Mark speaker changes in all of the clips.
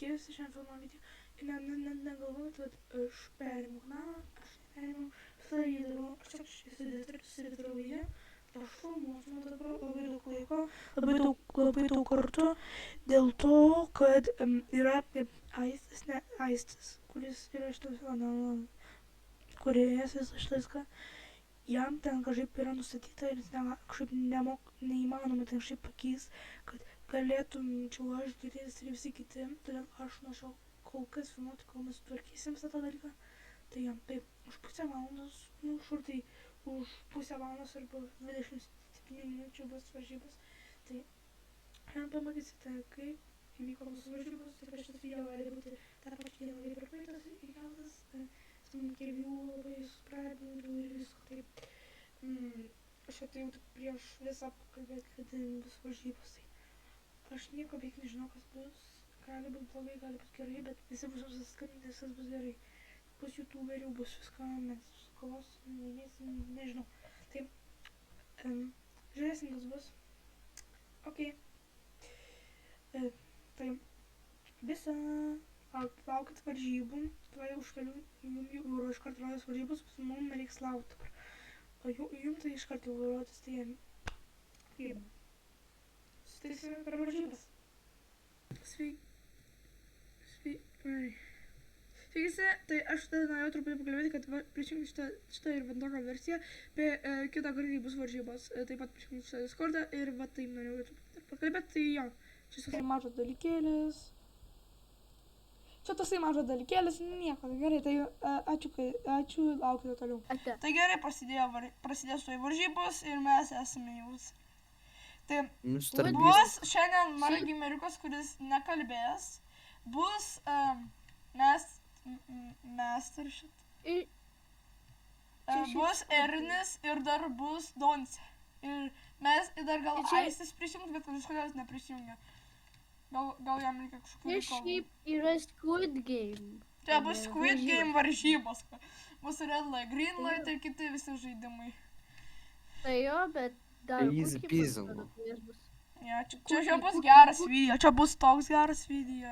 Speaker 1: skiriasi šiandien filmo video. Ir negalvoju, kad aš perimu kanalą, aš neperimu, aš įsidirbau video, aš filmuosiu nuo dabar labai daug laiko, labai daug kartų, dėl to, kad yra Aistis, kuris yra šitas kanalo kūrėjas visą šitą. Jam ten kažkaip yra nustatyta ir jis kažkaip neįmanoma ten kažkaip pakeis, kad galėtumčiau aš girdėtis ir visi kiti, todėl aš nuo šiol kol kas filmuoti, kol mes tvarkysim visą tą dalyką. Tai jam taip už pusę valandos, už pusę valandos arba 27 minučių bus varžybos. Tai šiandien pamatysite, kaip įvyko mūsų varžybos, taip kad šitas video gali būti tą pačią dieną kaip ir praeitas įkeltas. Interviu labai supratintų ir visko taip. Aš atėjau tik prieš visą pakalbėti, kad bus varžybos. Tai aš nieko beveik nežinau, kas bus. Gali būti blogai, gali būti gerai, bet visi bus susiskambinti, viskas bus gerai. Bus youtuberių, bus viską, mes kovosim, laimėsim, nežinau. Tai žiūrėsim, kas bus. Ok. Tai visą laukit varžybų, tuoj už kelių jums jau iškart rodys varžybos, mums nereiks laukti dabar. O jums tai iškart jau rodys, tai sutaisime per varžybas. Sveikisi, tai aš tada norėjau truputį pakalbėti, kad prisijungti šitą ir Vandogo versiją, apie kitą kartą bus varžybos, taip pat prisijungti šitą Discordą ir va taip norėjau truputį pakalbėti, tai jo, šis toksai mažas dalykėlis. Čia tasai mažas dalykėlis, nieko, gerai, tai ačiū, laukite toliau. Tai gerai, prasidės tuoj varžybos ir mes esame jūs. Tai bus šiandien mano gimeriukas, kuris nekalbės, bus bus Ernis ir dar bus Donce. Ir mes dar gal Aistis prisijungs, bet kažkodėl jis neprisijungia. Gal jam reikia kažkokių reikalų.
Speaker 2: Šiaip yra Squid Game.
Speaker 1: Čia bus Squid Game varžybos. Bus Red Light, Green Light ir kiti visi žaidimai.
Speaker 2: Tai jo, bet dar
Speaker 3: Easy peasy.
Speaker 1: Ja, čia bus geras video, čia bus toks geras video.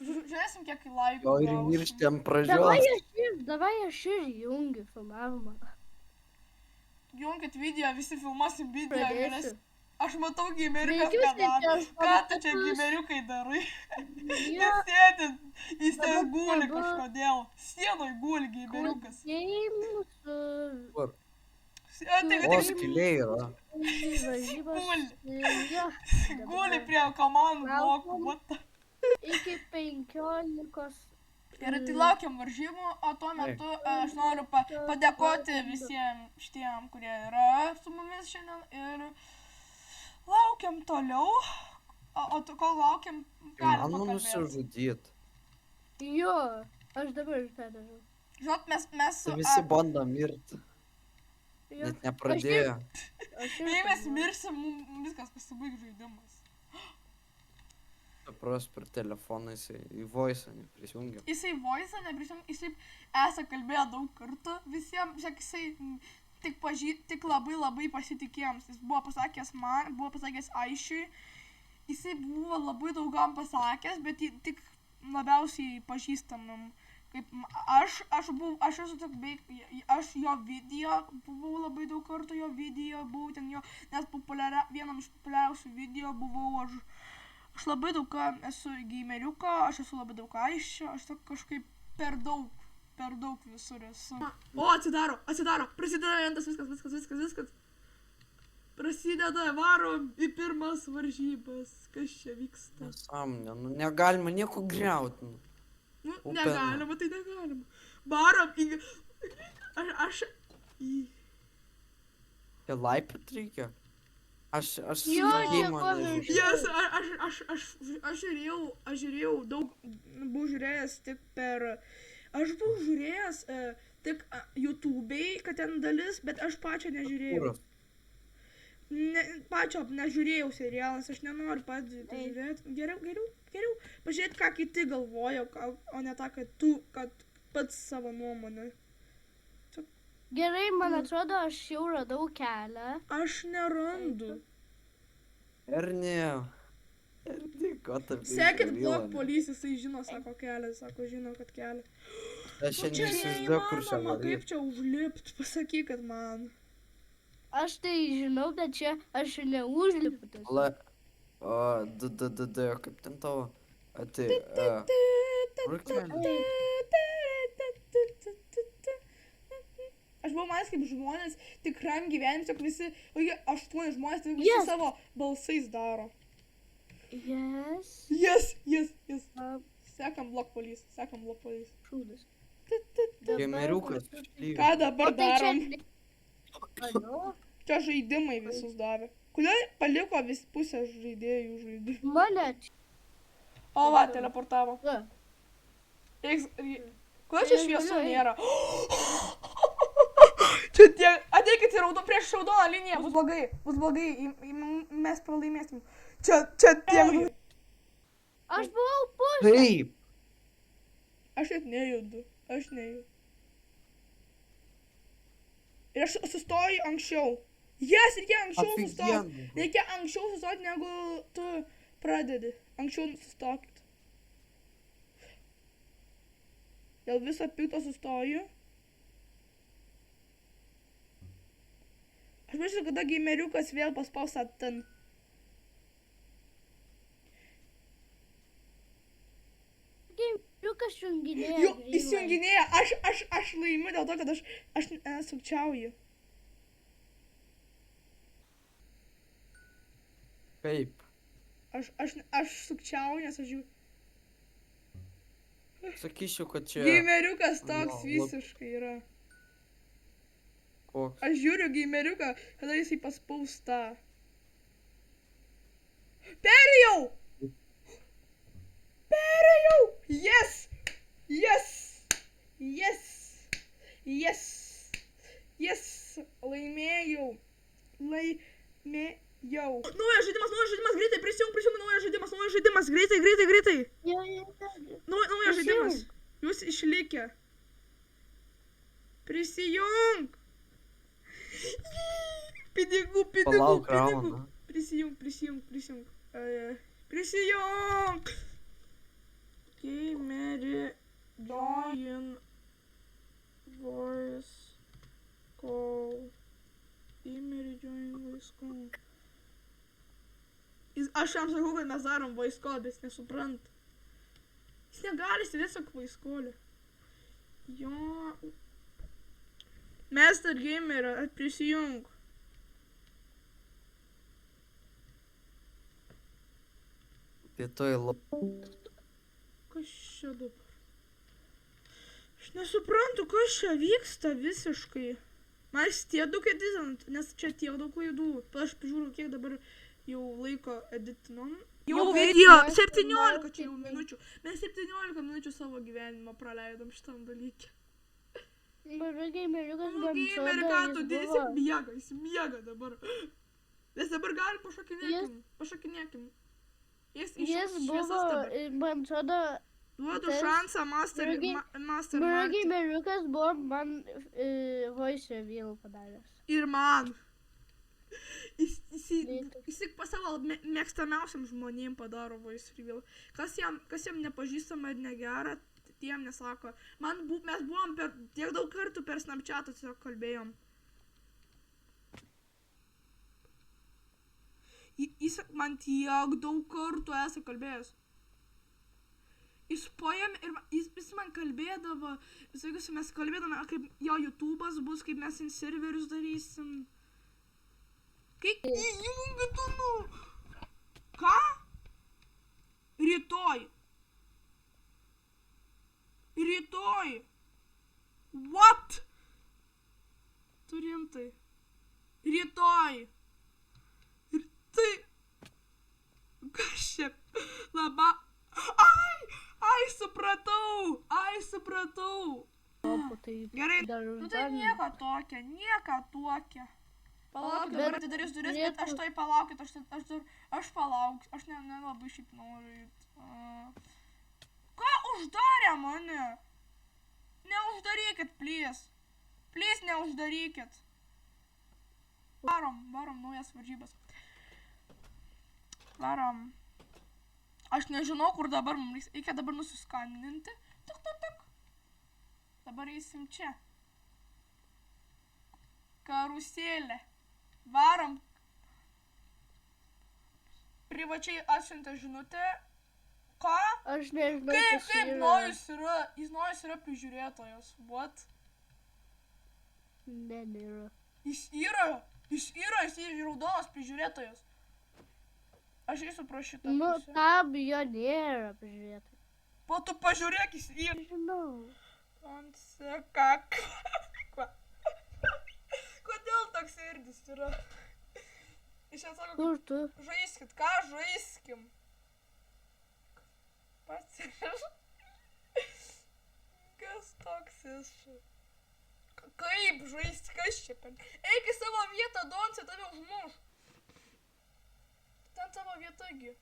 Speaker 1: Žiūrėsim, kiek laikų
Speaker 3: gausim. Ir mirštėm pradžios.
Speaker 2: Davai aš ir jungiu filmavimą.
Speaker 1: Junkit video, visi filmuosim video. Aš matau gimeriukas, ką tu čia gimeriukai darai? Jis ten guli kažkodėl. Sienoj guli gimeriukas.
Speaker 3: Kur? O, skiliai yra.
Speaker 1: Guli prie komandų blokų.
Speaker 2: Iki 15.
Speaker 1: Ir tai laukiam varžybų, o tuo metu aš noriu padėkoti visiems šitiem, kurie yra su mumis šiandien ir laukiam toliau, o kol laukiam, galim pakalbėti.
Speaker 3: Man nusižudyt.
Speaker 2: Jo, aš dabar ir tą darau.
Speaker 1: Žinot, mes su...
Speaker 3: Visi bando mirti. Net nepradėjo.
Speaker 1: Jei mes mirsim, viskas pasibaigs žaidimas.
Speaker 3: Supras per telefoną jisai į voice'ą neprisijungia.
Speaker 1: Jisai voice'ą neprisijungia, jisai esą kalbėjo daug kartų visiems, žiūrėk, jisai tik labai pasitikėjams. Jis buvo pasakęs man, buvo pasakęs Aišiui, jisai buvo labai daugam pasakęs, bet tik labiausiai pažįstamam. Kaip aš jo video, buvau labai daug kartų jo video, buvau ten jo, nes vienam iš populiariausių video buvau aš labai daug esu gameriuko, aš esu labai daug Aiščio, aš kažkaip per daug visur esu. O, atsidaro, prasideda vienas, viskas. Prasideda, varom į pirmas varžybas, kas čia vyksta.
Speaker 3: Nesąmonė, negalima nieko griauti.
Speaker 1: Negalima, tai negalima. Varom į...
Speaker 3: Čia laipit reikia? Aš
Speaker 1: žiūrėjau daug, buvau žiūrėjęs tik per... Aš buvau žiūrėjęs tik YouTube'ai, kad ten dalis, bet aš pačią nežiūrėjau. Pačio nežiūrėjau serialas, aš nenoriu pats žiūrėti. Geriau pažiūrėti, ką kiti galvoja, o ne tą, kad pats savo nuomonę.
Speaker 2: Gerai, man atrodo, aš jau radau kelią.
Speaker 1: Aš nerandu.
Speaker 3: Erni, Ko tu
Speaker 1: Sekit blok police, jisai žino, sako kelią, sako, žino, kad kelią.
Speaker 3: Aš
Speaker 1: Nu, čia
Speaker 3: neįsivaizduoju, kur čia
Speaker 1: neįmanoma, kaip
Speaker 3: varyt.
Speaker 1: čia užlipt, pasakykit man.
Speaker 2: Aš tai žinau, bet čia aš neužlipu.
Speaker 3: Kaip ten tavo? Kur kelias?
Speaker 1: Aš buvau manęs kaip žmonės tikram gyvenime, tiesiog visi, 8 žmonės, tai visi savo balsais daro.
Speaker 2: Yes.
Speaker 1: Yes. Sekam blok police.
Speaker 2: Šūdas.
Speaker 3: Gemeriukas.
Speaker 1: Ką dabar darom?
Speaker 2: Alio?
Speaker 1: Čia žaidimai visus davė. Kodėl paliko vis pusę žaidėjų žaidimų?
Speaker 2: Mane čia.
Speaker 1: O va, teleportavo.
Speaker 2: Va.
Speaker 1: Kodėl čia šviesų nėra? Čia tiek, ateikit prieš raudoną liniją, bus blogai, mes pralaimėsim. Čia tiek.
Speaker 2: Aš buvau pusė.
Speaker 3: Taip.
Speaker 1: Aš net nejudu. Ir aš sustoju anksčiau. Reikia anksčiau sustoti. Reikia anksčiau sustoti, negu tu pradedi. Anksčiau sustokit. Dėl viso pikto sustoju. Aš mačiau, kada gameriukas vėl paspaus ten.
Speaker 2: Gameriukas junginėja.
Speaker 1: Jo, įsijunginėja. Aš laimiu dėl to, kad aš sukčiauju.
Speaker 3: Kaip?
Speaker 1: Aš sukčiauju, nes aš jų...
Speaker 3: Sakyčiau, kad čia...
Speaker 1: Gameriukas toks visiškai yra.
Speaker 3: Koks?
Speaker 1: Aš žiūriu gameriuką, kada jisai paspaus tą. Perėjau! Yes! Laimėjau. Naujas žaidimas, greitai, prisijung, naujas žaidimas, greitai. Naujas žaidimas. Jūs išlikę. Prisijung. Pinigų.
Speaker 3: Palauk raundą.
Speaker 1: Prisijung. Gameri join voice call. Aš jam sakau, kad mes darom voice call, bet jis nesupranta. Jis negali tiesiog voice call. Jo. Master Gamer, prisijung.
Speaker 3: Vietoj
Speaker 1: Kas čia dabar? Aš nesuprantu, kas čia vyksta visiškai. Man tiek daug editant, nes čia tiek daug klaidų. Aš pažiūriu, kiek dabar jau laiko editinom. Jau video 17 čia jau minučių. Mes 17 minučių savo gyvenimą praleidom šitam dalykį.
Speaker 2: Gameriukas
Speaker 1: jis miega dabar. Nes dabar galim pašokinėkim.
Speaker 2: Jis buvo, man atrodo,
Speaker 1: duodu šansą Master
Speaker 2: Gameriukas buvo man voice reveal padaręs.
Speaker 1: Ir man. Jis tik pas savo mėgstamiausiam žmonėm padaro voice reveal. Kas jam nepažįstama ir negera, tiem nesako. Mes buvom tiek daug kartų per Snapchatą tiesiog kalbėjom. Jis man tiek daug kartų esi kalbėjęs. Jis paėmė ir jis man kalbėdavo, visokius mes kalbėdame, kaip jo YouTube'as bus, kaip mes serverius darysim. Kaip įjungi tu nu? Ką? Rytoj. What? Tu rimtai. Rytoj. Tai. Kas čia? Ai, supratau. Gerai. Nu tai nieko tokia. Palaukit, dabar atidarys duris, bet aš toj palaukit, aš palauksiu, aš nelabai šiaip noriu. Ką uždarė mane? Neuždarykit, please. Please, neuždarykit. Varom naujas varžybas. Varom. Aš nežinau, kur dabar mums reikia dabar nusiskaninti. Tik. Dabar eisim čia. Karuselė. Varom. Privačiai atsiuntė žinutę. Ką?
Speaker 2: Aš nežinau,
Speaker 1: Kaip Nojus yra? Jis Nojus yra prižiūrėtojas. What?
Speaker 2: Ne, nėra.
Speaker 1: Jis yra raudonas prižiūrėtojas. Aš eisiu pro šitą
Speaker 2: Nu,
Speaker 1: pusę.
Speaker 2: tam jo nėra prižiūrėtai.
Speaker 1: Po tu pažiūrėk, jis yra.
Speaker 2: Žinau.
Speaker 1: Kak. Kodėl toks irdis yra? Jis atsako,
Speaker 2: Kur tu?
Speaker 1: žaiskit, ką žaiskim? Pasieš. Kas toks esu? Kaip žaisti, kas čia pen? Eik į savo vietą, Donce, tave užmuš. Ten tavo vietagi.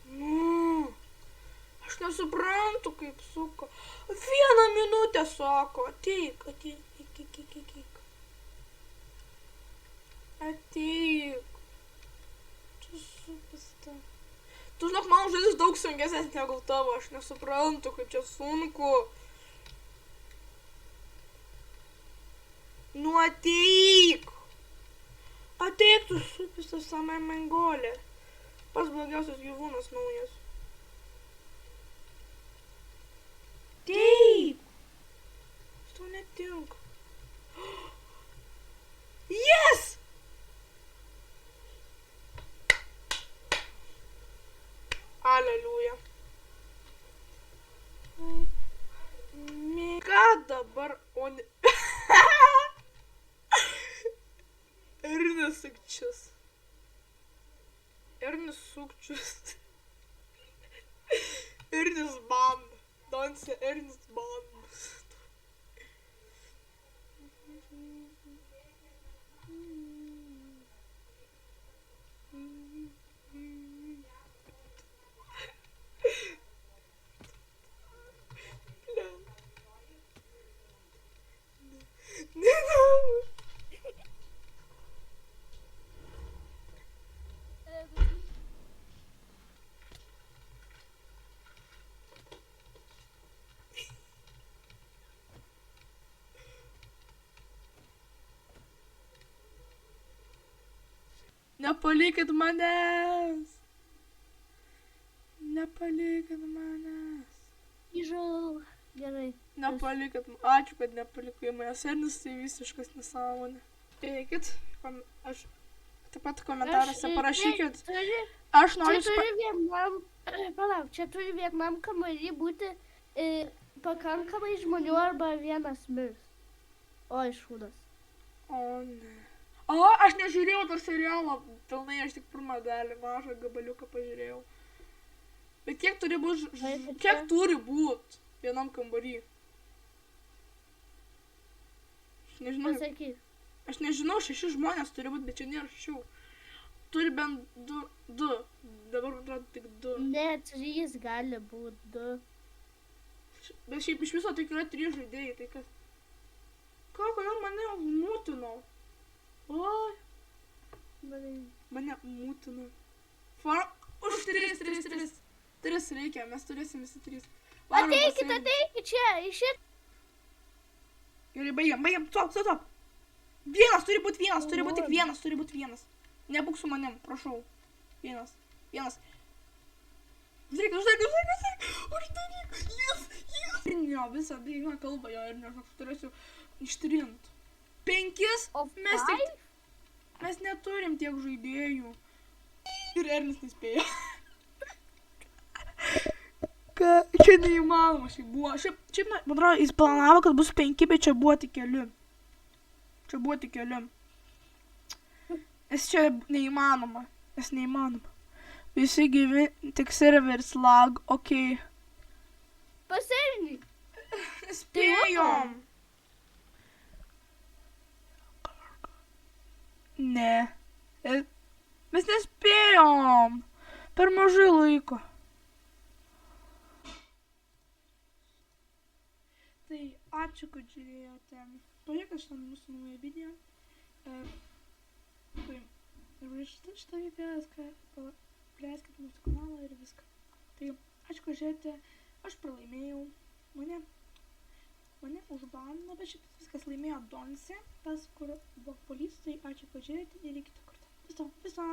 Speaker 1: Nu, aš nesuprantu, kaip suka. 1 minutę sako. Ateik. Ateik. Tu supasta. Tu žinok, mano žodis daug sunkesnės negu tavo. Aš nesuprantu, kaip čia sunku. Nu ateik. Ateik, tu supistas samai mengolė. Pats blogiausias gyvūnas naujas. Taip. Tau netinka. Yes! Aleliuja. Ką dabar, o ne... Ernis sukčius. Ernis band. Donce, Ernis band. Nepalikit manęs.
Speaker 2: Grįžau. Gerai.
Speaker 1: Nepalikit. Ačiū, kad nepalikai manęs. Ernis tai visiškas nesąmonė. Eikit. Aš taip pat komentaruose parašykit. Aš noriu...
Speaker 2: Čia turi vienam kambarį būti pakankamai žmonių arba vienas mirs. Oi, šūdas.
Speaker 1: O, ne. O, aš nežiūrėjau to serialo pilnai, aš tik pirmą dalį, mažą gabaliuką pažiūrėjau. Bet kiek turi būt vienam kambarį? Aš nežinau, 6 žmonės turi būt, bet čia nėra 6. Turi bent 2. Dabar atrodo tik 2.
Speaker 2: Ne, 3 gali būti 2.
Speaker 1: Bet šiaip iš viso tik yra 3 žaidėjai, tai kas? Ką, kodėl mane mūtino? Oi. Mane mūtino. Už 3. 3 reikia, mes turėsim visi 3.
Speaker 2: Ateikit čia, išit.
Speaker 1: Gerai, baigiam. Stop. Vienas turi būti vienas, turi būti tik vienas. Nebūk su manim, prašau. Vienas. Uždaryk. Yes. Jo, visą dainą kalba jo ir nežinau, turėsiu ištrint. 5? Mes neturim tiek žaidėjų. Ir Ernis nespėjo. Čia neįmanoma šiaip buvo. Šiaip, man atrodo, jis planavo, kad bus 5, bet čia buvo tik keli. Nes čia neįmanoma. Visi gyvi, tik serveris lag, okei.
Speaker 2: Pasirink.
Speaker 1: Spėjom. Ne. Mes nespėjom. Per mažai laiko. Tai ačiū, kad žiūrėjote. Pažiūrėkite šitą mūsų naują video. Tai ir šitą video, plėskit mūsų kanalą ir viską. Tai ačiū, kad žiūrėjote, aš pralaimėjau, mane užbanino, bet šitas viskas laimėjo Donsi, tas, kur buvo policija, tai ačiū, kad žiūrėjote ir iki kito karto. Viso.